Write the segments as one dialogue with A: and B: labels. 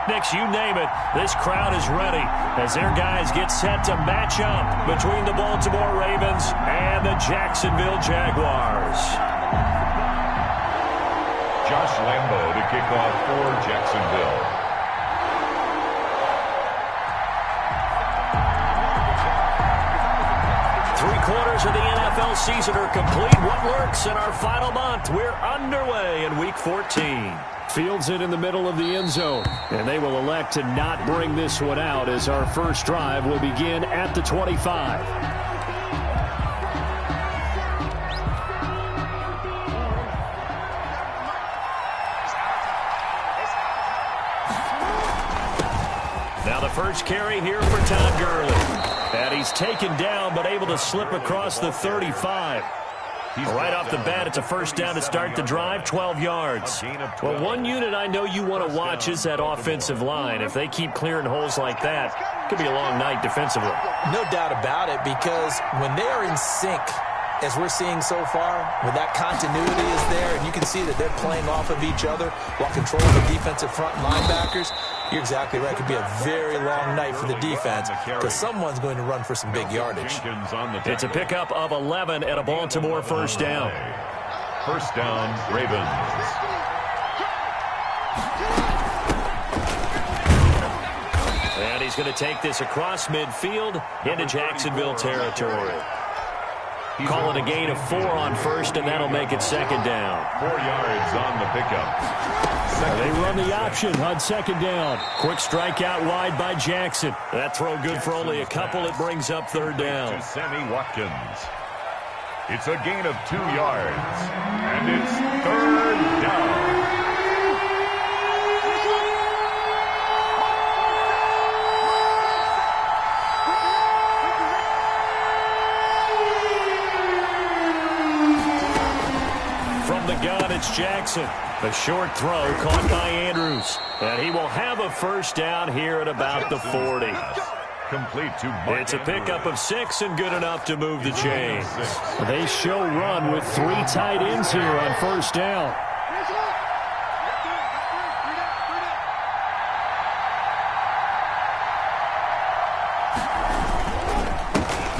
A: picnics, you name it. This crowd is ready as their guys get set to match up between the Baltimore Ravens and the Jacksonville Jaguars.
B: Josh Lambo to kick off for Jacksonville.
A: Three-quarters of the NFL season are complete. What lurks in our final month? We're underway in Week 14.
C: Fields it in the middle of the end zone, and they will elect to not bring this one out as our first drive will begin at the 25.
A: Now the first carry here for Todd Gurley. And he's taken down but able to slip across the 35. Right off the bat, it's a first down to start the drive, 12 yards. Well, one unit I know you want to watch is that offensive line. If they keep clearing holes like that, it could be a long night defensively.
D: No doubt about it, because when they are in sync, as we're seeing so far, when that continuity is there, and you can see that they're playing off of each other while controlling the defensive front linebackers, you're exactly right. It could be a very long night for the defense because someone's going to run for some big yardage.
A: It's a pickup of 11 and a Baltimore first down.
B: First down, Ravens.
A: And he's going to take this across midfield into Jacksonville territory. Call it a gain of 4 on first, and that'll make it second down.
B: 4 yards on the pickup.
C: They run the option on second down.
A: Quick strike out wide by Jackson. That throw good for only a couple. It brings up third down.
B: To Sammy Watkins. It's a gain of 2 yards, and it's third down.
A: From the gun, it's Jackson. A short throw caught by Andrews. And he will have a first down here at about the 40.
B: Complete to Mark
A: It's a pickup of 6 and good enough to move the chains.
C: They show run with 3 tight ends here on first down.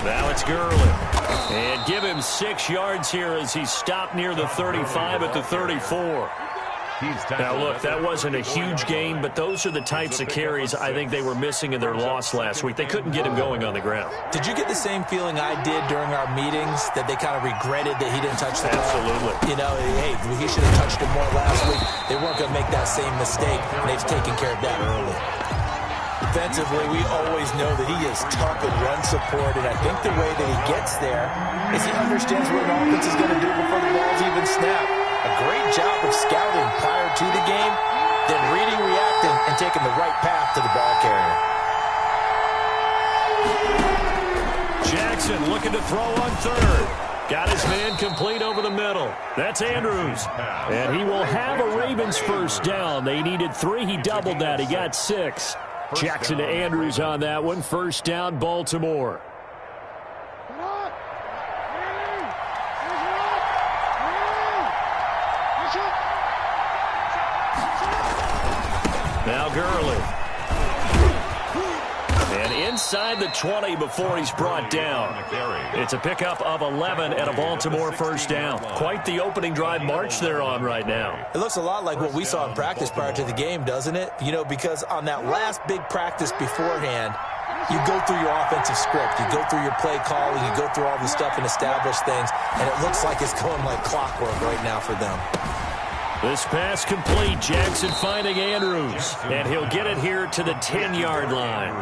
A: Now it's Gurley. And give him 6 yards here as he's stopped near the 35 at the 34. Now, look, that wasn't a huge gain, but those are the types of carries I think they were missing in their loss last week. They couldn't get him going on the ground.
D: Did you get the same feeling I did during our meetings, that they kind of regretted that he didn't touch the ball?
A: Absolutely.
D: You know, hey, he should have touched it more last week. They weren't going to make that same mistake, and they've taken care of that early. Defensively, we always know that he is tough and run support, and I think the way that he gets there is he understands what an offense is going to do before the ball's even snapped. A great job of scouting prior to the game, then reading, reacting, and taking the right path to the ball carrier.
A: Jackson looking to throw on third. Got his man complete over the middle. That's Andrews.
C: And he will have a Ravens first down. They needed 3. He doubled that. He got 6. Jackson to Andrews on that one. First down, Baltimore.
A: Now Gurley. And inside the 20 before he's brought down. It's a pickup of 11 and a Baltimore first down. Quite the opening drive march they're on right now.
D: It looks a lot like what we saw in practice prior to the game, doesn't it? You know, because on that last big practice beforehand, you go through your offensive script, you go through your play calling, you go through all this stuff and establish things, and it looks like it's going like clockwork right now for them.
A: This pass complete. Jackson finding Andrews. And he'll get it here to the 10-yard line.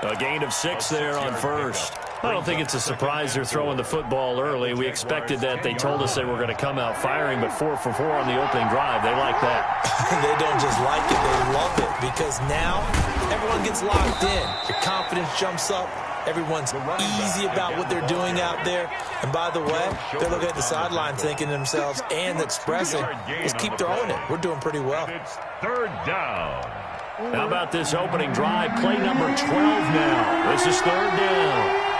A: A gain of 6 there on first. I don't think it's a surprise they're throwing the football early. We expected that. They told us they were going to come out firing, but 4 for 4 on the opening drive. They like that.
D: They don't just like it, they love it, because now everyone gets locked in. Your confidence jumps up. Everyone's easy about what they're doing out there. And by the way, they're looking at the sideline thinking to themselves and expressing, let's keep throwing it. We're doing pretty well.
B: It's third down.
A: How about this opening drive? Play number 12 now. This is third down.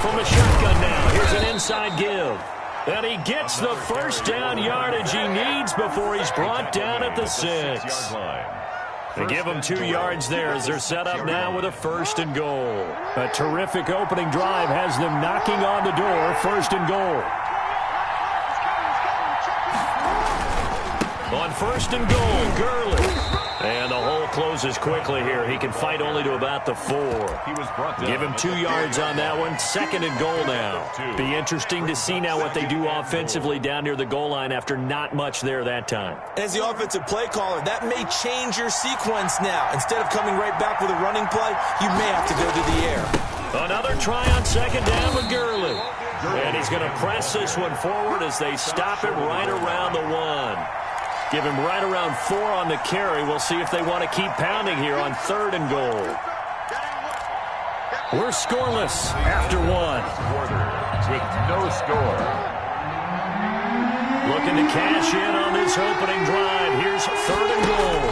A: From the shotgun now. Here's an inside give.
C: And he gets the first down yardage he needs before he's brought down at the 6. They give him 2 yards there as they're set up now with a 1st and goal. A terrific opening drive has them knocking on the door, 1st and goal. On 1st and goal, Gurley. And the hole closes quickly here. He can fight only to about the 4. Give him 2 yards on that one. 2nd and goal now. Be interesting to see now what they do offensively down near the goal line after not much there that time.
D: As the offensive play caller, that may change your sequence now. Instead of coming right back with a running play, you may have to go to the air.
C: Another try on 2nd down with Gurley. And he's going to press this one forward as they stop him right around the 1. Give him right around 4 on the carry. We'll see if they want to keep pounding here on 3rd and goal. We're scoreless after 1.
B: With no score.
C: Looking to cash in on this opening drive. Here's 3rd and goal.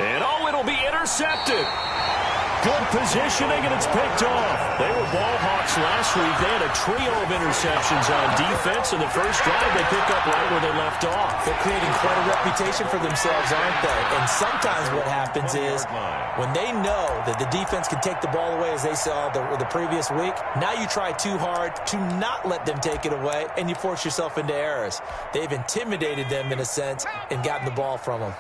C: And it'll be intercepted. Good positioning, and it's picked off. They were ball hawks last week. They had a trio of interceptions on defense, and the first drive they pick up right where they left off.
D: They're creating quite a reputation for themselves, aren't they? And sometimes what happens is when they know that the defense can take the ball away, as they saw the previous week, now you try too hard to not let them take it away, and you force yourself into errors. They've intimidated them, in a sense, and gotten the ball from them.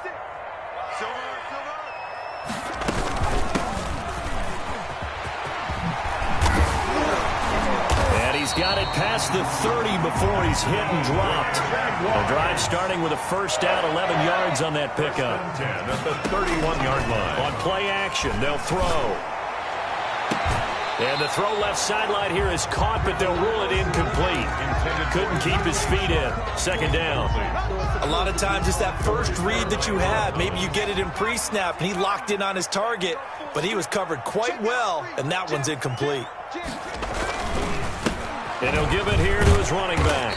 C: He's got it past the 30 before he's hit and dropped. The drive starting with a 1st down, 11 yards on that pickup.
B: At the 31-yard line.
C: On play action, they'll throw. And the throw left sideline here is caught, but they'll rule it incomplete. Couldn't keep his feet in. 2nd down.
D: A lot of times it's that first read that you have. Maybe you get it in pre-snap, and he locked in on his target, but he was covered quite well, and that one's incomplete.
C: And he'll give it here to his running back.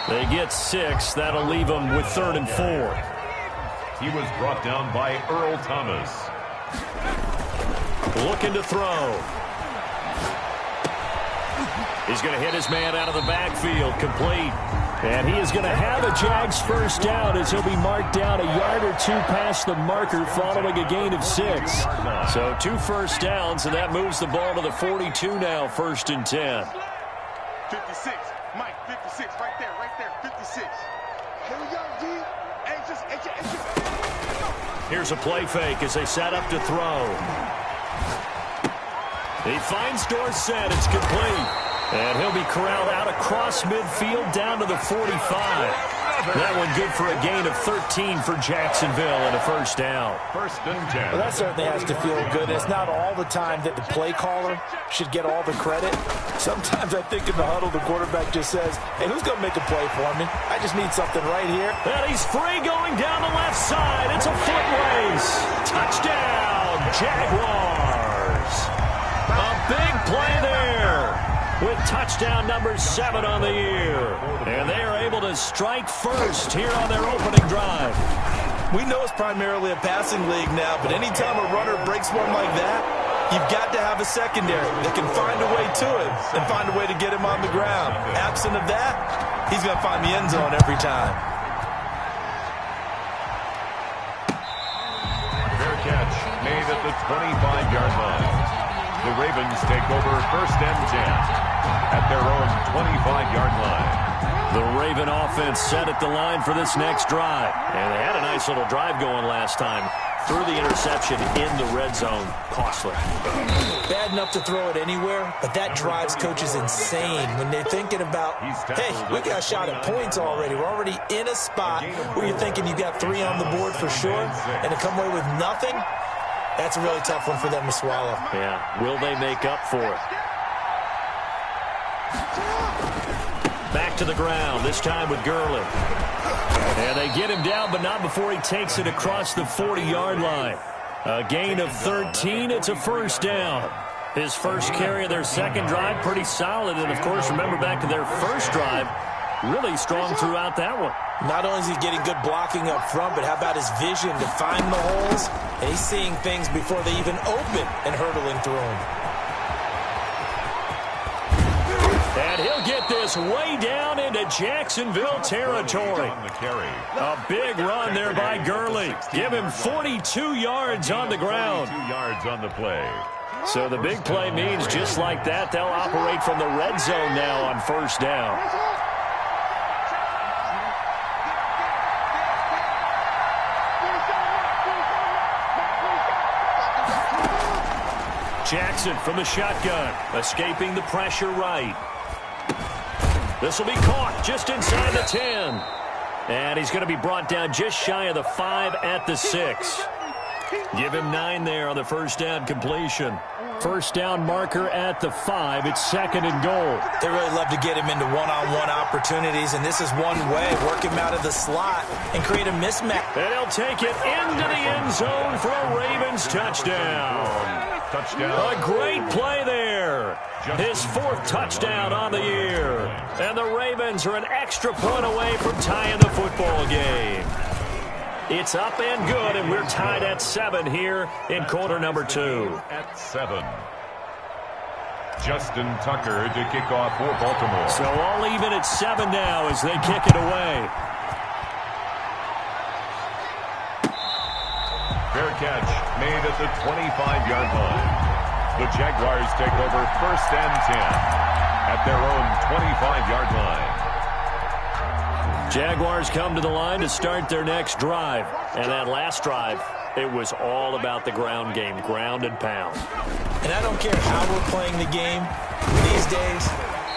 C: They get 6. That'll leave them with 3rd and 4.
B: He was brought down by Earl Thomas.
C: Looking to throw. He's going to hit his man out of the backfield. Complete. And he is going to have a Jags 1st down as he'll be marked down a yard or 2 past the marker following a gain of 6. So 2 first downs, and that moves the ball to the 42 now, 1st and 10.
E: 56, Mike, 56, right there, 56. Here we go, G.
C: Here's a play fake as they set up to throw. He finds Dorsett, it's complete. And he'll be corralled out across midfield down to the 45. That one good for a gain of 13 for Jacksonville and a 1st down.
B: 1st and 10.
D: Well, that certainly has to feel good. It's not all the time that the play caller should get all the credit. Sometimes I think in the huddle, the quarterback just says, hey, who's going to make a play for me? I just need something right here.
C: And he's free going down the left side. It's a foot race. Touchdown, Jaguars. A big play there, with touchdown number 7 on the year. And they are able to strike first here on their opening drive.
D: We know it's primarily a passing league now, but anytime a runner breaks one like that, you've got to have a secondary that can find a way to him and find a way to get him on the ground. Absent of that, he's going to find the end zone every time.
B: Fair catch made at the 25-yard line. The Ravens take over 1st and 10 at their own 25-yard line.
C: The Raven offense set at the line for this next drive. And they had a nice little drive going last time. Threw the interception in the red zone. Costly.
D: Bad enough to throw it anywhere, but that drives coaches insane when they're thinking about, hey, we got a shot at points already. We're already in a spot where you're thinking you got 3 on the board for sure, and to come away with nothing, that's a really tough one for them to swallow.
C: Yeah. Will they make up for it? Back to the ground, this time with Gurley. And they get him down, but not before he takes it across the 40-yard line. A gain of 13, it's a 1st down. His first carry of their second drive, pretty solid. And, of course, remember back to their first drive, really strong throughout that one.
D: Not only is he getting good blocking up front, but how about his vision to find the holes? And he's seeing things before they even open and hurtling through them.
A: us way down into Jacksonville territory. A big run there by Gurley. Give him 42 yards on the ground.
B: 42 yards on the play.
A: So the big play means just like that, they'll operate from the red zone now on first down. Jackson from the shotgun, escaping the pressure right. This will be caught just inside the 10. And he's going to be brought down just shy of the 5 at the 6. Give him 9 there on the first down completion. First down marker at the 5. It's 2nd and goal.
D: They really love to get him into one-on-one opportunities, and this is one way. Work him out of the slot and create a mismatch.
A: And he'll take it into the end zone for a Ravens touchdown. A great play there. His 4th touchdown on the year. And the Ravens are an extra point away from tying the football game. It's up and good, and we're tied at 7 here in quarter number 2.
B: At 7. Justin Tucker to kick off for Baltimore.
A: So all even at 7 now as they kick it away.
B: Fair catch made at the 25-yard line. The Jaguars take over 1st and 10 at their own 25-yard line.
A: Jaguars come to the line to start their next drive. And that last drive, it was all about the ground game, ground and pound.
D: And I don't care how we're playing the game these days,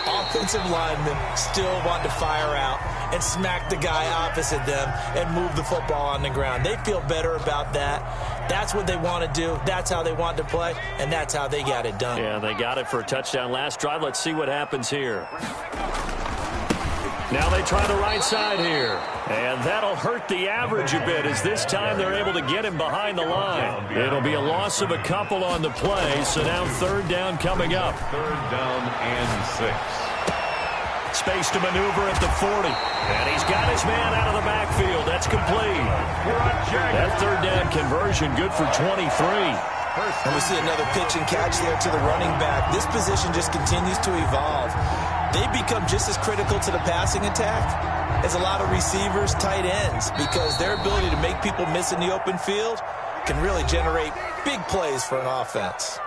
D: offensive linemen still want to fire out and smack the guy opposite them and move the football on the ground. They feel better about that. That's what they want to do. That's how they want to play, and that's how they got it done.
A: Yeah, they got it for a touchdown last drive. Let's see what happens here. Now they try the right side here. And that'll hurt the average a bit as this time they're able to get him behind the line. It'll be a loss of a couple on the play, so now 3rd down coming up.
B: 3rd down and 6.
A: Space to maneuver at the 40. And he's got his man out of the backfield. That's complete. That 3rd down conversion good for 23.
D: And we see another pitch and catch there to the running back. This position just continues to evolve. They become just as critical to the passing attack as a lot of receivers, tight ends, because their ability to make people miss in the open field can really generate big plays for an offense.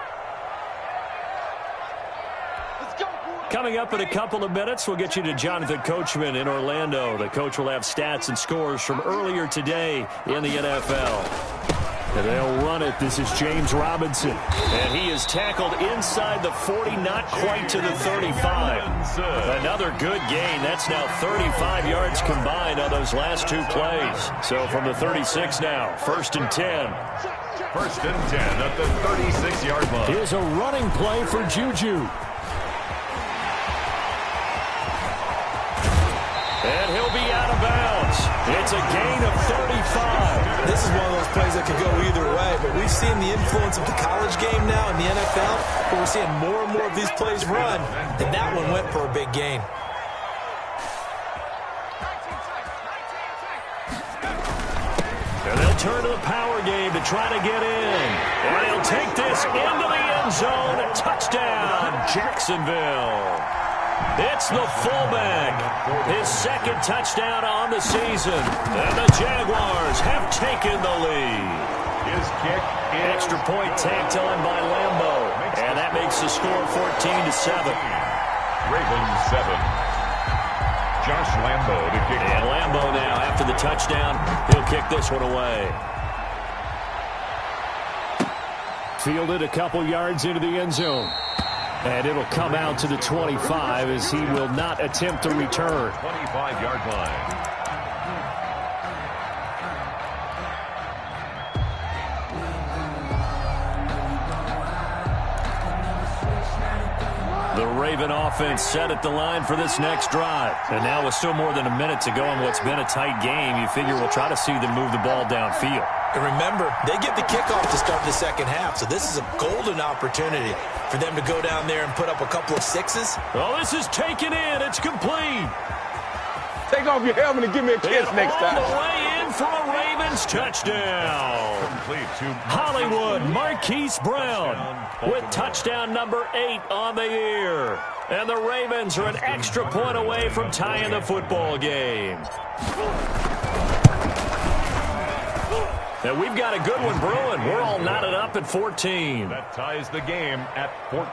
A: Coming up in a couple of minutes, we'll get you to Jonathan Coachman in Orlando. The coach will have stats and scores from earlier today in the NFL. And they'll run it. This is James Robinson. And he is tackled inside the 40, not quite to the 35. Another good gain. That's now 35 yards combined on those last 2 plays. So from the 36 now, 1st and 10.
B: 1st and 10 at the 36-yard line.
A: Here's a running play for Juju. And he'll be out of bounds. It's a gain of 35.
D: This is one of those plays that could go either way, but we've seen the influence of the college game now in the NFL, but we're seeing more and more of these plays run, and that one went for a big gain.
A: And they'll turn to the power game to try to get in. And he'll take this into the end zone. A touchdown, Jacksonville. It's the fullback. His 2nd touchdown on the season. And the Jaguars have taken the lead.
B: His kick is
A: extra point tacked on by Lambeau. And that makes the score 14-7.
B: Ravens 7. Josh Lambeau to kick.
A: And Lambeau now, after the touchdown, he'll kick this one away. Fielded a couple yards into the end zone. And it'll come out to the 25 as he will not attempt to return.
B: 25-yard line.
A: The Raven offense set at the line for this next drive. And now with still more than a minute to go in what's been a tight game, you figure we'll try to see them move the ball downfield.
D: And remember, they get the kickoff to start the 2nd half, so this is a golden opportunity for them to go down there and put up a couple of 6s.
A: Oh, this is taken in. It's complete.
E: Take off your helmet and give me a kiss next time.
A: All the way in for a Ravens touchdown.
B: Complete to
A: Hollywood Marquise Brown with touchdown number 8 on the year. And the Ravens are an extra point away from tying the football game. And we've got a good one brewing. We're all knotted up at 14.
B: That ties the game at 14.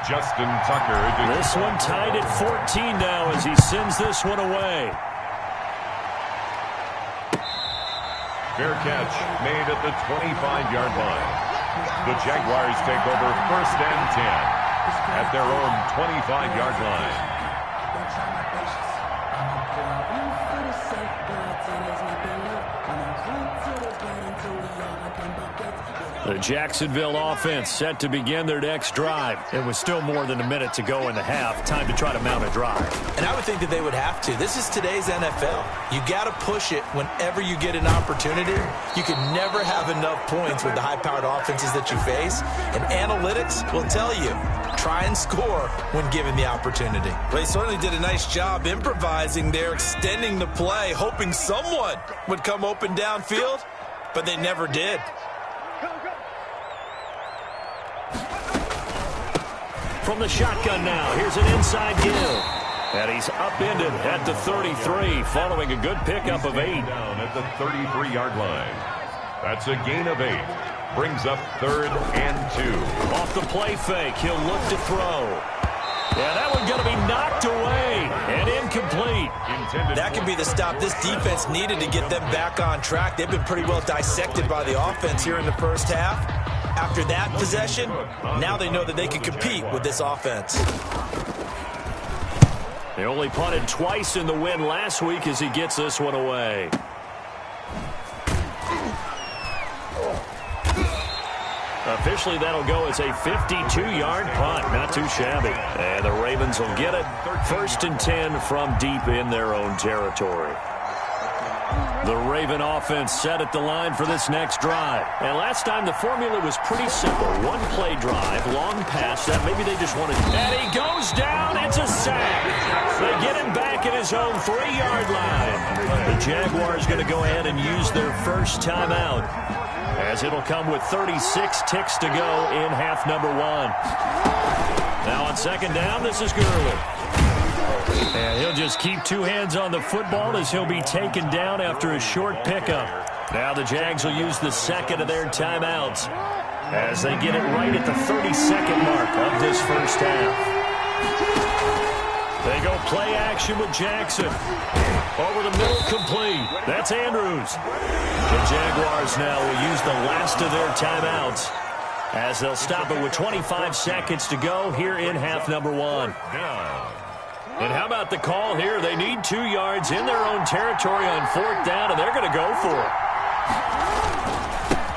B: Justin Tucker.
A: This one tied at 14 now as he sends this one away.
B: Fair catch made at the 25-yard line. The Jaguars take over 1st and 10 at their own 25-yard line.
A: The Jacksonville offense set to begin their next drive. It was still more than a minute to go in the half. Time to try to mount a drive.
D: And I would think that they would have to. This is today's NFL. You got to push it whenever you get an opportunity. You can never have enough points with the high-powered offenses that you face. And analytics will tell you, try and score when given the opportunity. Well, they certainly did a nice job improvising there, extending the play, hoping someone would come open downfield, but they never did.
A: From the shotgun now, here's an inside give. And he's upended at the 33, following a good pickup of 8.
B: Down at the 33-yard line. That's a gain of 8. Brings up 3rd and 2.
A: Off the play fake, he'll look to throw. Yeah, that one's going to be knocked away and incomplete.
D: That could be the stop this defense needed to get them back on track. They've been pretty well dissected by the offense here in the first half. After that possession, now they know that they can compete with this offense.
A: They only punted twice in the win last week as he gets this one away. Officially, that'll go as a 52-yard punt. Not too shabby. And the Ravens will get it. 1st and 10 from deep in their own territory. The Raven offense set at the line for this next drive. And last time the formula was pretty simple. One-play drive, long pass that maybe they just wanted. And he goes down. It's a sack. They get him back at his own 3-yard line. The Jaguars going to go ahead and use their first timeout, as it'll come with 36 ticks to go in half number 1. Now on 2nd down, this is Gurley. And he'll just keep 2 hands on the football as he'll be taken down after a short pickup. Now the Jags will use the 2nd of their timeouts as they get it right at the 32nd mark of this first half. They go play action with Jackson. Over the middle, complete. That's Andrews. The Jaguars now will use the last of their timeouts as they'll stop it with 25 seconds to go here in half number 1. And how about the call here? They need 2 yards in their own territory on 4th down, and they're going to go for it.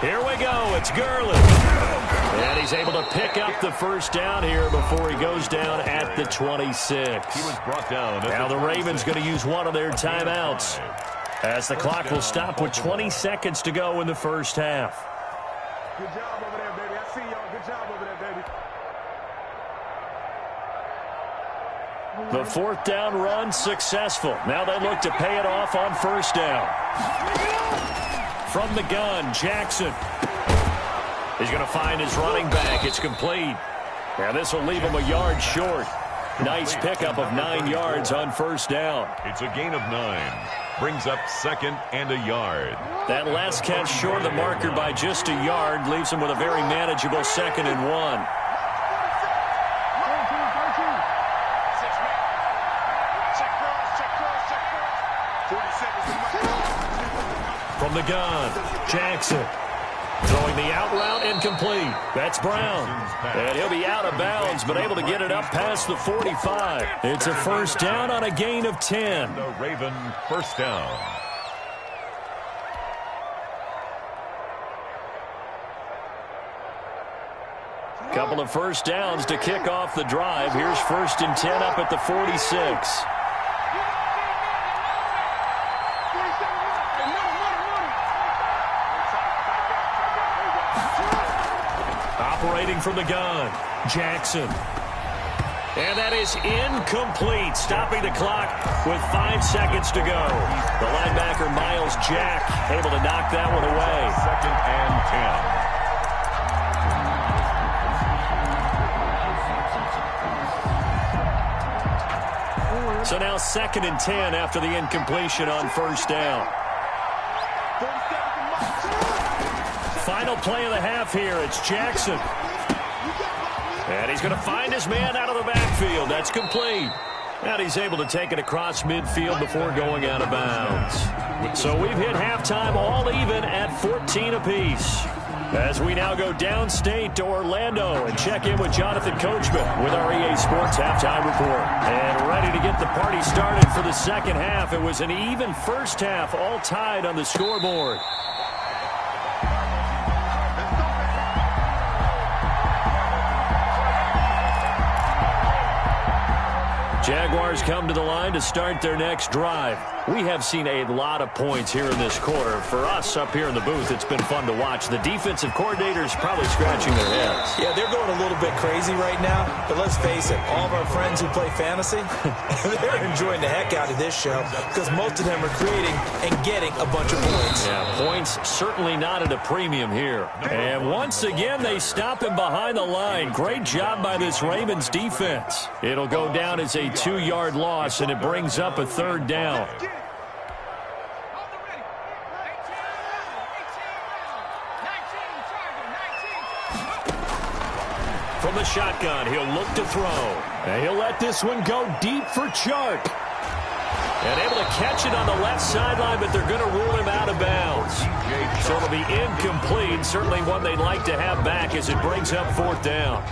A: Here we go. It's Gurley. And he's able to pick up the first down here before he goes down at the 26.
B: He was brought down.
A: Now the Ravens going to use one of their timeouts as the clock will stop with 20 seconds to go in the first half.
E: Good job over there, baby. I see y'all. Good job over there, baby.
A: The 4th down run successful. Now they look to pay it off on 1st down. From the gun, Jackson. He's going to find his running back. It's complete. Now this will leave him a yard short. Nice pickup of 9 yards on 1st down.
B: It's a gain of 9. Brings up 2nd and a yard.
A: That last catch short of the marker by just a yard leaves him with a very manageable 2nd and 1. From the gun, Jackson. Throwing the out route, incomplete. That's Brown. And he'll be out of bounds, but able to get it up past the 45. It's a 1st down on a gain of 10.
B: The Raven 1st down.
A: Couple of 1st downs to kick off the drive. Here's 1st and 10 up at the 46. Operating from the gun, Jackson. And that is incomplete, stopping the clock with 5 seconds to go. The linebacker, Miles Jack, able to knock that one away.
B: 2nd and 10.
A: So now 2nd and 10 after the incompletion on 1st down. Final play of the half here. It's Jackson. And he's going to find his man out of the backfield. That's complete. And he's able to take it across midfield before going out of bounds. So we've hit halftime all even at 14 apiece. As we now go downstate to Orlando and check in with Jonathan Coachman with our EA Sports Halftime Report. And ready to get the party started for the second half. It was an even first half, all tied on the scoreboard. Jaguars come to the line to start their next drive. We have seen a lot of points here in this quarter. For us up here in the booth, it's been fun to watch. The defensive coordinators probably scratching their heads.
D: Yeah, they're going a little bit crazy right now. But let's face it, all of our friends who play fantasy, they're enjoying the heck out of this show because most of them are creating and getting a bunch of points.
A: Yeah, points certainly not at a premium here. And once again, they stop him behind the line. Great job by this Ravens defense. It'll go down as a 2-yard loss, and it brings up a 3rd down. From the shotgun, he'll look to throw. And he'll let this one go deep for Chark. And able to catch it on the left sideline, but they're going to rule him out of bounds. So it'll be incomplete. Certainly one they'd like to have back as it brings up 4th down.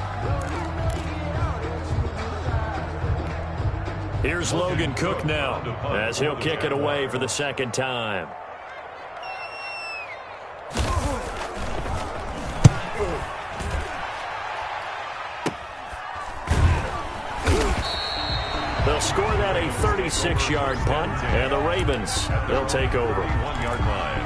A: Here's Logan Cook now as he'll kick it away for the 2nd time. They'll score that a 36-yard punt, and the Ravens, they'll take over.
B: 1-yard line.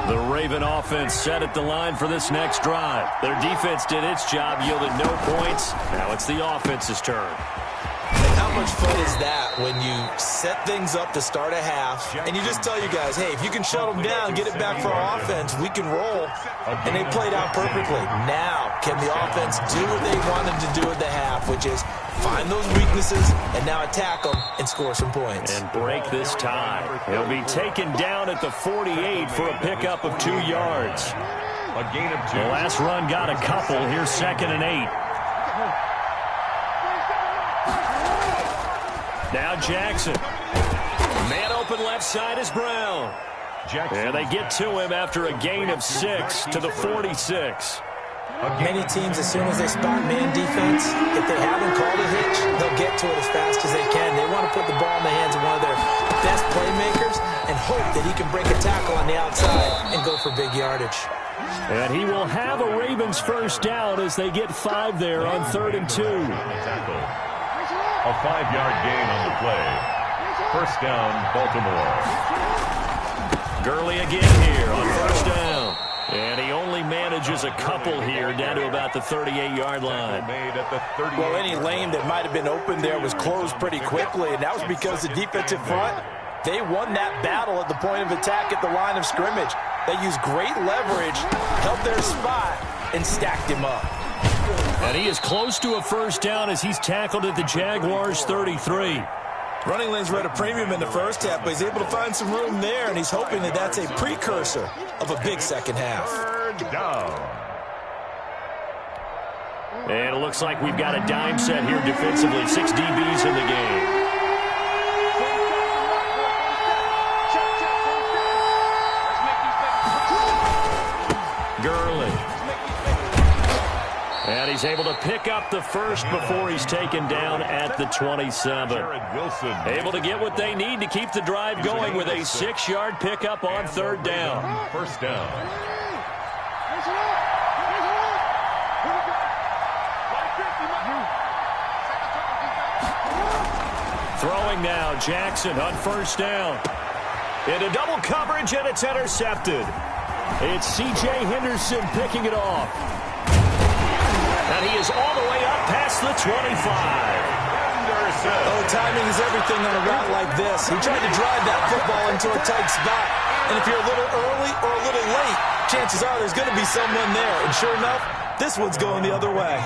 A: The Raven offense set at the line for this next drive. Their defense did its job, yielded no points. Now it's the offense's turn.
D: And how much fun is that when you set things up to start a half and you just tell you guys, hey, if you can shut them down, get it back for our offense, we can roll. And they played out perfectly. Now, can the offense do what they wanted to do at the half, which is find those weaknesses and now attack them and score some points.
A: And break this tie. He'll be taken down at the 48 for a pickup of 2 yards.
B: A gain of 2.
A: The last run got a couple. Here's 2nd and 8. Now Jackson. Man open left side is Brown. And they get to him after a gain of 6 to the 46.
D: Many teams, as soon as they spot man defense, if they haven't called a hitch, they'll get to it as fast as they can. They want to put the ball in the hands of one of their best playmakers and hope that he can break a tackle on the outside and go for big yardage.
A: And he will have a Ravens 1st down as they get 5 there on 3rd and 2.
B: A 5-yard gain on the play. 1st down, Baltimore.
A: Gurley again here on 1st down. And he only manages a couple here down to about the 38-yard line.
D: Well, any lane that might have been open there was closed pretty quickly, and that was because the defensive front, they won that battle at the point of attack at the line of scrimmage. They used great leverage, held their spot, and stacked him up.
A: And he is close to a 1st down as he's tackled at the Jaguars' 33.
D: Running lanes were at a premium in the first half, but he's able to find some room there, and he's hoping that that's a precursor of a big second half.
B: 3rd down.
A: And it looks like we've got a dime set here defensively. 6 DBs in the game. Gurley. And he's able to pick up the 1st before he's taken down at the 27. Able to get what they need to keep the drive going with a 6-yard pickup on 3rd down.
B: 1st down.
A: Throwing now, Jackson on 1st down. Into double coverage, and it's intercepted. It's C.J. Henderson picking it off. And he is all the way up past the 25.
D: Oh, timing is everything on a route like this. He tried to drive that football into a tight spot. And if you're a little early or a little late, chances are there's going to be someone there. And sure enough, this one's going the other way.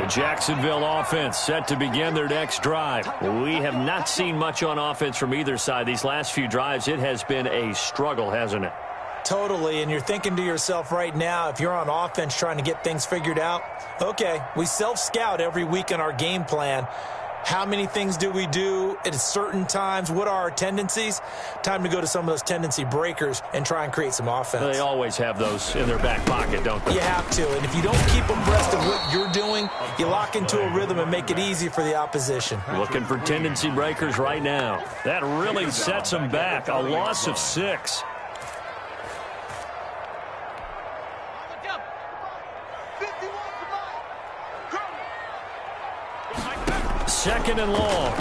A: The Jacksonville offense set to begin their next drive. We have not seen much on offense from either side. These last few drives, it has been a struggle, hasn't it?
D: Totally, and you're thinking to yourself right now, if you're on offense trying to get things figured out, okay, we self-scout every week in our game plan. How many things do we do at certain times? What are our tendencies? Time to go to some of those tendency breakers and try and create some offense.
A: They always have those in their back pocket, don't they?
D: You have to, and if you don't keep abreast of what you're doing, you lock into a rhythm and make it easy for the opposition.
A: Looking for tendency breakers right now. That really sets them back. A loss of 6. Second and long.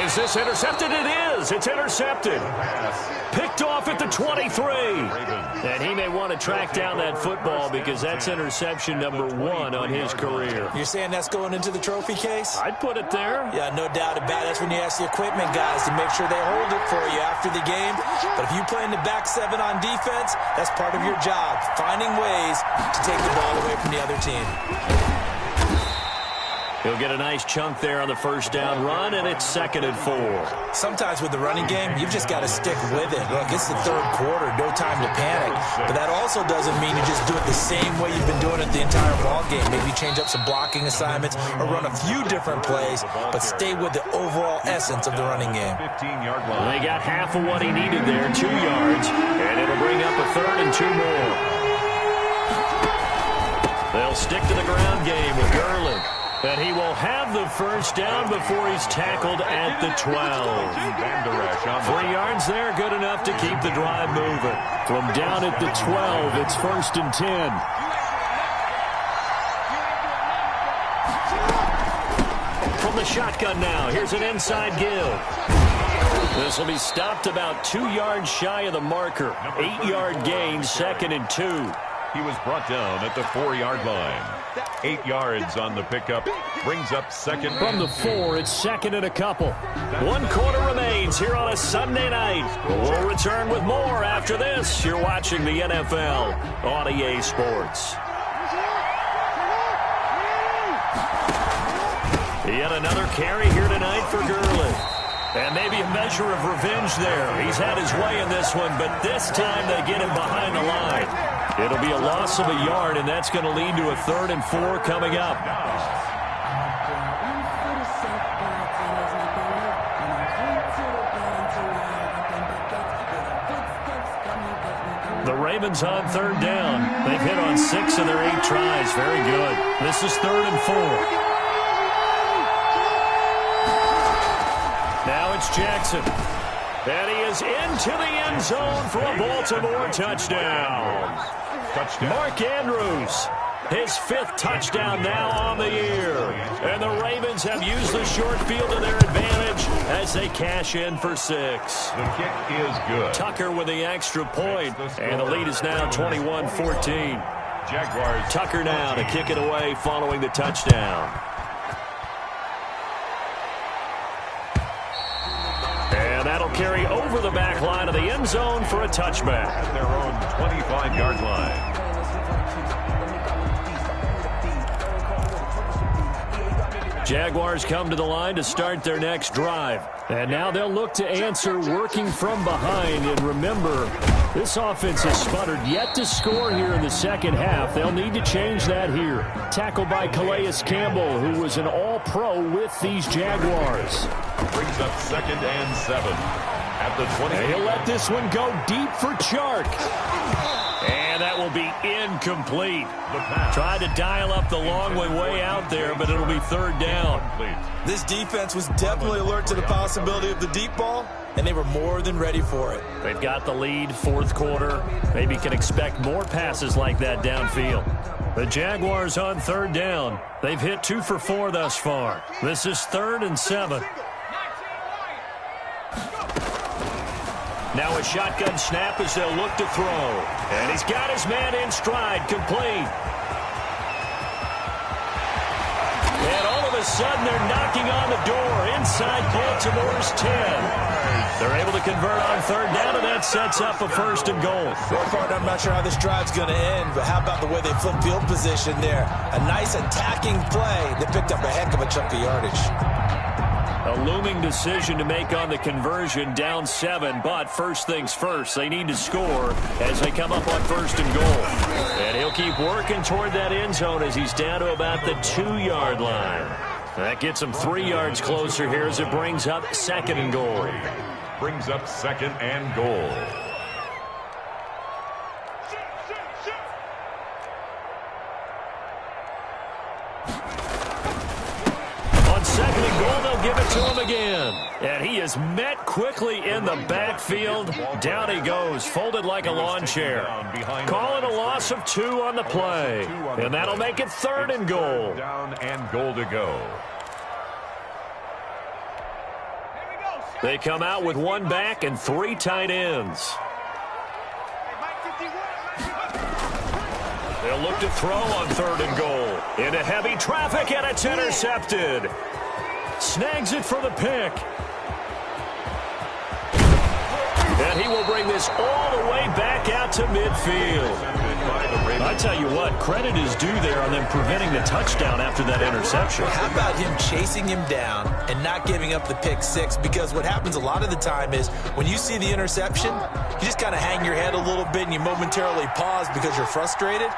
A: Is this intercepted? It is. It's intercepted. Picked off at the 23. And he may want to track down that football because that's interception number 1 on his career.
D: You're saying that's going into the trophy case?
A: I'd put it there.
D: Yeah, no doubt about it. That's when you ask the equipment guys to make sure they hold it for you after the game. But if you play in the back 7 on defense, that's part of your job, finding ways to take the ball away from the other team.
A: He'll get a nice chunk there on the first down run, and it's 2nd and 4.
D: Sometimes with the running game, you've just got to stick with it. Look, it's the third quarter, no time to panic. But that also doesn't mean you just do it the same way you've been doing it the entire ball game. Maybe change up some blocking assignments or run a few different plays, but stay with the overall essence of the running game.
A: They got half of what he needed there, 2 yards, and it'll bring up a 3rd and 2 more. They'll stick to the ground game with Gurley. And he will have the first down before he's tackled at the 12. 3 yards there, good enough to keep the drive moving. From down at the 12, it's 1st and 10. From the shotgun now, here's an inside give. This will be stopped about 2 yards shy of the marker. 8-yard gain, 2nd and 2.
B: He was brought down at the 4-yard line. 8 yards on the pickup. Brings up 2nd.
A: From the 4, it's 2nd and a couple. 1 quarter remains here on a Sunday night. We'll return with more after this. You're watching the NFL on EA Sports. Yet another carry here tonight for Gurley. And maybe a measure of revenge there. He's had his way in this one, but this time they get him behind the line. It'll be a loss of a yard, and that's going to lead to a 3rd and 4 coming up. The Ravens on 3rd down. They've hit on 6 of their 8 tries. Very good. This is 3rd and 4. Now it's Jackson. And he is into the end zone for a Baltimore touchdown. Mark Andrews, his 5th touchdown now on the year. And the Ravens have used the short field to their advantage as they cash in for 6.
B: The kick is good.
A: Tucker with the extra point, and the lead is now 21-14.
B: Jaguars.
A: Tucker now to kick it away following the touchdown. And that'll carry over the back line of the end zone for a touchback.
B: At their own 25-yard line.
A: Jaguars come to the line to start their next drive. And now they'll look to answer working from behind. And remember, this offense has sputtered yet to score here in the second half. They'll need to change that here. Tackled by Calais Campbell, who was an all-pro with these Jaguars.
B: Brings up 2nd and 7. At the 20.
A: And he'll let this one go deep for Chark. And that will be incomplete. Tried to dial up the long way out there, but it'll be 3rd down.
D: This defense was definitely alert to the possibility of the deep ball, and they were more than ready for it.
A: They've got the lead, 4th quarter. Maybe can expect more passes like that downfield. The Jaguars on 3rd down. They've hit 2 for 4 thus far. This is 3rd and 7. Now a shotgun snap as they'll look to throw. And he's got his man in stride, complete. And all of a sudden, they're knocking on the door inside Baltimore's 10. They're able to convert on third down, and that sets up a first and goal.
D: Well, partner, I'm not sure how this drive's going to end, but how about the way they flip field position there? A nice attacking play. They picked up a heck of a chunk of yardage.
A: A looming decision to make on the conversion, down 7, but first things first, they need to score as they come up on first and goal. And he'll keep working toward that end zone as he's down to about the 2-yard line. That gets him 3 yards closer here as it brings up second and goal.
B: Brings up second and goal.
A: On second and goal, they'll give it to him again. And he is met quickly in the backfield. Down he goes, folded like a lawn chair. Calling a loss of 2 on the play. And that'll make it third and goal.
B: Down and goal to go.
A: They come out with 1 back and 3 tight ends. They'll look to throw on third and goal. Into heavy traffic, and it's intercepted. Snags it for the pick. And he will bring this all the way back out to midfield. I tell you what, credit is due there on them preventing the touchdown after that interception.
D: How about him chasing him down and not giving up the pick 6? Because what happens a lot of the time is when you see the interception, you just kind of hang your head a little bit and you momentarily pause because you're frustrated.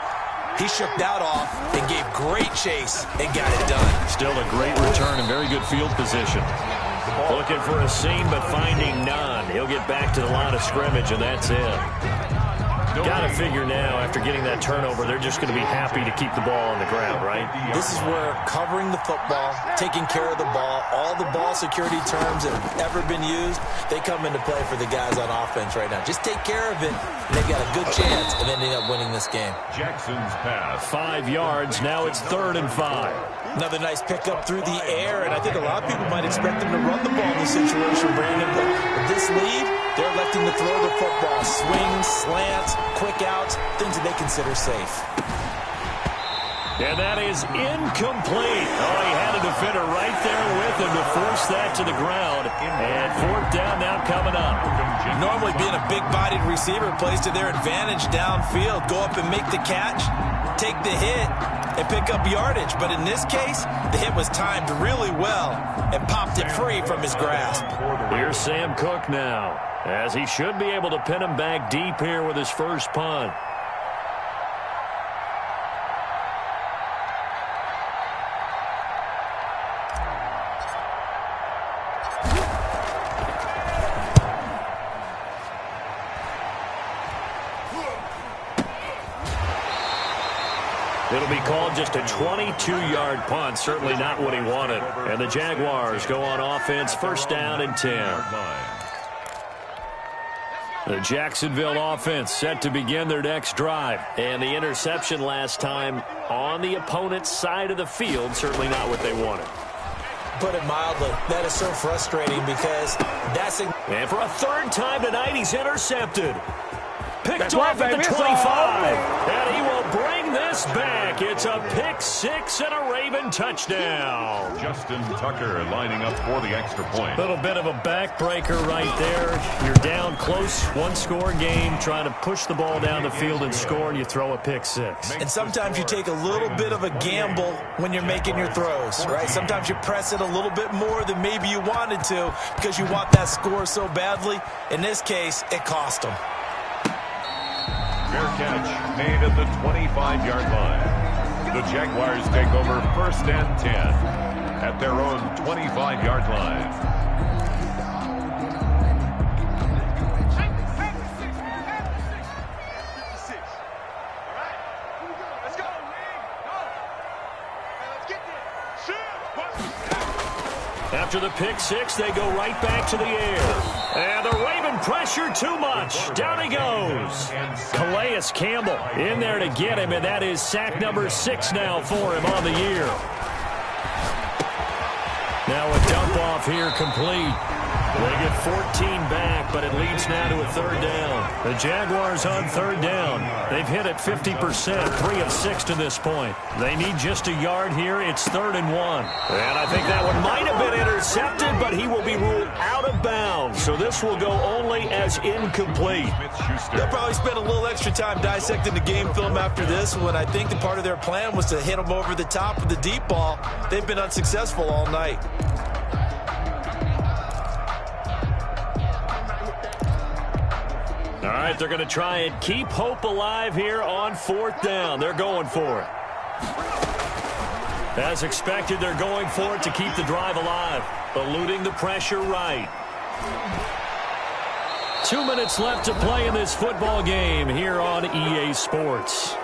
D: He shook that off and gave great chase and got it done.
A: Still a great return and very good field position. Looking for a seam, but finding none. He'll get back to the line of scrimmage, and that's it. Got to figure now, after getting that turnover, they're just going to be happy to keep the ball on the ground, right?
D: This is where covering the football, taking care of the ball, all the ball security terms that have ever been used, they come into play for the guys on offense right now. Just take care of it, and they've got a good chance of ending up winning this game.
B: Jackson's pass.
A: 5 yards. Now it's third and 5.
D: Another nice pickup through the air, and I think a lot of people might expect them to run the ball in this situation, Brandon, but with this lead, they're electing to throw the football. Swings, slants, quick outs, things that they consider safe.
A: And that is incomplete. Oh, he had a defender right there with him to force that to the ground. And fourth down now coming up.
D: Normally being a big-bodied receiver plays to their advantage downfield. Go up and make the catch, take the hit, and pick up yardage. But in this case, the hit was timed really well and popped it free from his grasp.
A: Here's Sam Cook now, as he should be able to pin him back deep here with his first punt. It'll be called just a 22-yard punt, certainly not what he wanted. And the Jaguars go on offense, first down and 10. The Jacksonville offense set to begin their next drive. And the interception last time on the opponent's side of the field, certainly not what they wanted.
D: Put it mildly, that is so frustrating because that's...
A: And for a third time tonight, he's intercepted. Picked off at the 25. And he will bring this back. It's a pick 6 and a Raven touchdown.
B: Justin Tucker lining up for the extra point.
A: Little bit of a backbreaker right there. You're down close, one-score game, trying to push the ball down the field and score, and you throw a pick 6.
D: And sometimes you take a little bit of a gamble when you're making your throws, right? Sometimes you press it a little bit more than maybe you wanted to because you want that score so badly. In this case, it cost them.
B: Fair catch made at the 25-yard line. The Jaguars take over first and 10 at their own 25-yard line.
A: After the pick 6, they go right back to the air. And the Raven pressure too much. Down he goes. Calais Campbell in there to get him, and that is sack number 6 now for him on the year. Now a dump off here complete. They get 14 back, but it leads now to a third down. The Jaguars on third down. They've hit it 50%, 3 of 6 to this point. They need just a yard here. It's 3rd and 1. And I think that one might have been intercepted, but he will be ruled out of bounds. So this will go only as incomplete.
D: They'll probably spend a little extra time dissecting the game film after this when I think the part of their plan was to hit them over the top with the deep ball. They've been unsuccessful all night.
A: All right, they're going to try and keep hope alive here on 4th down. They're going for it. As expected, they're going for it to keep the drive alive, eluding the pressure right. 2 minutes left to play in this football game here on EA Sports.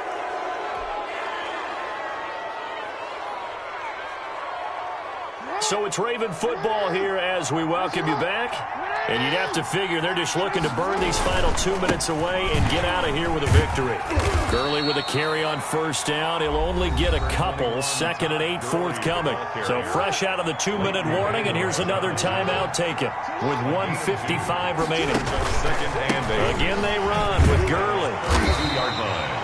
A: So it's Raven football here as we welcome you back. And you'd have to figure they're just looking to burn these final 2 minutes away and get out of here with a victory. Gurley with a carry on 1st down. He'll only get a couple. 2nd and 8 forthcoming. So fresh out of the 2-minute warning, and here's another timeout taken with 1:55 remaining.
B: 2nd and 8.
A: Again they run with Gurley.
B: 2-yard line.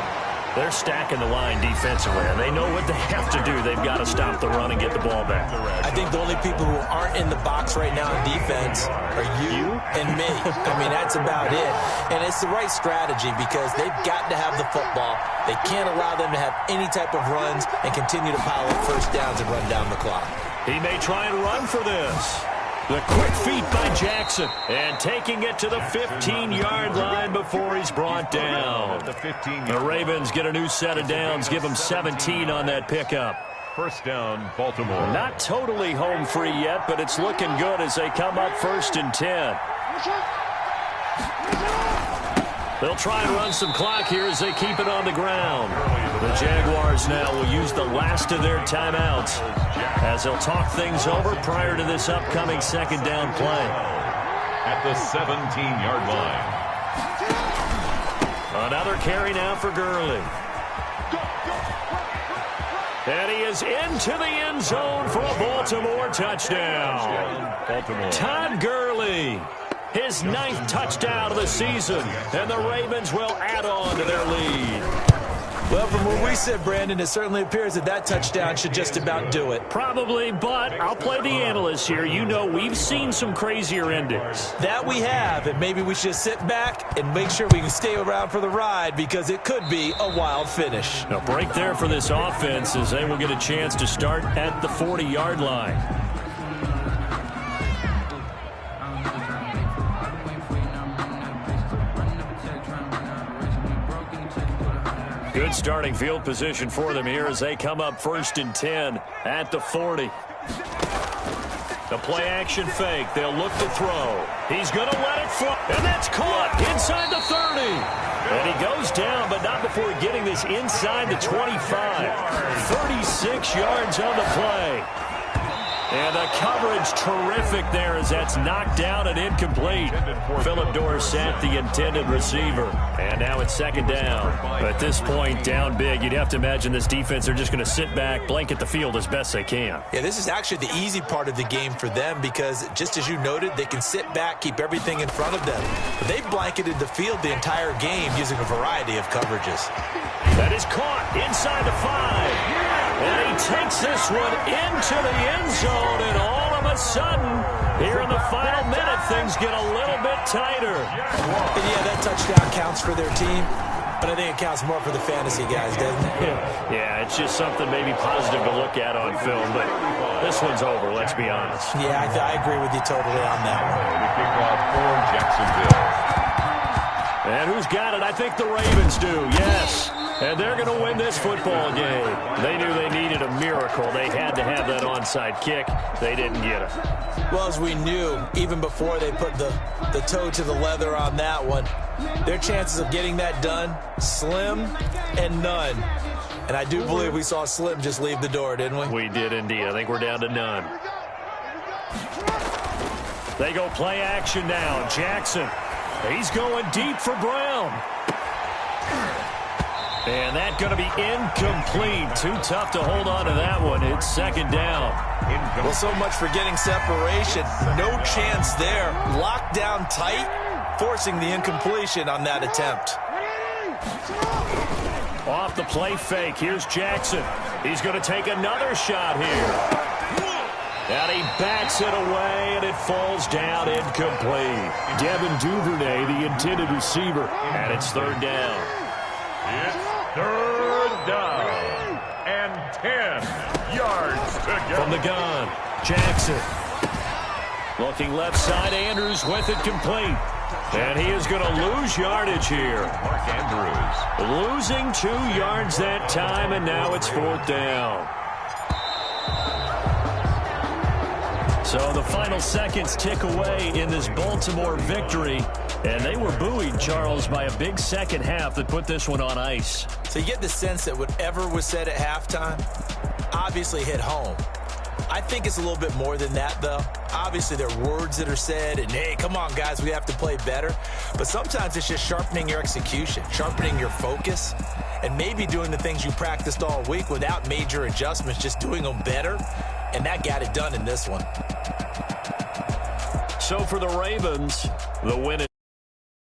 A: They're stacking the line defensively, and they know what they have to do. They've got to stop the run and get the ball back.
D: I think the only people who aren't in the box right now in defense are you and me. I mean, that's about it. And it's the right strategy because they've got to have the football. They can't allow them to have any type of runs and continue to pile up 1st downs and run down the clock.
A: He may try and run for this. The quick feet by Jackson. And taking it to the 15-yard line before he's brought down. The Ravens get a new set of downs. Give them 17 on that pickup.
B: 1st down, Baltimore.
A: Not totally home free yet, but it's looking good as they come up 1st and 10. They'll try and run some clock here as they keep it on the ground. The Jaguars now will use the last of their timeouts as they'll talk things over prior to this upcoming 2nd down play.
B: At the 17-yard line.
A: Another carry now for Gurley. And he is into the end zone for a Baltimore touchdown. Todd Gurley. His 9th touchdown of the season, and the Ravens will add on to their lead.
D: Well, from where we sit, Brandon, it certainly appears that that touchdown should just about do it.
A: Probably, but I'll play the analyst here. You know we've seen some crazier endings.
D: That we have, and maybe we should sit back and make sure we can stay around for the ride because it could be a wild finish.
A: A break there for this offense as they will get a chance to start at the 40-yard line. Good starting field position for them here as they come up 1st and 10 at the 40. The play action fake. They'll look to throw. He's going to let it fly. And that's caught inside the 30. And he goes down, but not before getting this inside the 25. 36 yards on the play. And the coverage terrific there as that's knocked down and incomplete. Phillip Dorsett, the intended receiver. And now it's 2nd down. At this point, down big, you'd have to imagine this defense, they're just going to sit back, blanket the field as best they can.
D: Yeah, this is actually the easy part of the game for them because, just as you noted, they can sit back, keep everything in front of them. But they've blanketed the field the entire game using a variety of coverages.
A: That is caught inside the 5. And he takes this one into the end zone, and all of a sudden, here in the final minute, things get a little bit tighter.
D: And yeah, that touchdown counts for their team, but I think it counts more for the fantasy guys, doesn't it?
A: Yeah, it's just something maybe positive to look at on film, but this one's over, let's be honest.
D: Yeah, I agree with you totally on that one.
B: The kickoff for Jacksonville.
A: And who's got it? I think the Ravens do, yes. And they're going to win this football game. They knew they needed a miracle. They had to have that onside kick. They didn't get it.
D: Well, as we knew, even before they put the toe to the leather on that one, their chances of getting that done, slim and none. And I do believe we saw Slim just leave the door, didn't we?
A: We did indeed. I think we're down to none. They go play action now. Jackson. He's going deep for Brown. And that's going to be incomplete. Too tough to hold on to that one. It's second down.
D: Well, so much for getting separation. No chance there. Locked down tight, forcing the incompletion on that attempt.
A: Off the play fake. Here's Jackson. He's going to take another shot here. And he backs it away, and it falls down incomplete. Devin Duvernay, the intended receiver. And it's third down.
B: It's third down and 10 yards to go.
A: From the gun, Jackson. Looking left side, Andrews with it complete. And he is going to lose yardage here.
B: Mark Andrews.
A: Losing 2 yards that time, and now it's fourth down. So the final seconds tick away in this Baltimore victory. And they were buoyed, Charles, by a big second half that put this one on ice.
D: So you get the sense that whatever was said at halftime obviously hit home. I think it's a little bit more than that, though. Obviously, there are words that are said, and, hey, come on, guys, we have to play better. But sometimes it's just sharpening your execution, sharpening your focus, and maybe doing the things you practiced all week without major adjustments, just doing them better. And that got it done in this one.
A: So for the Ravens, the win is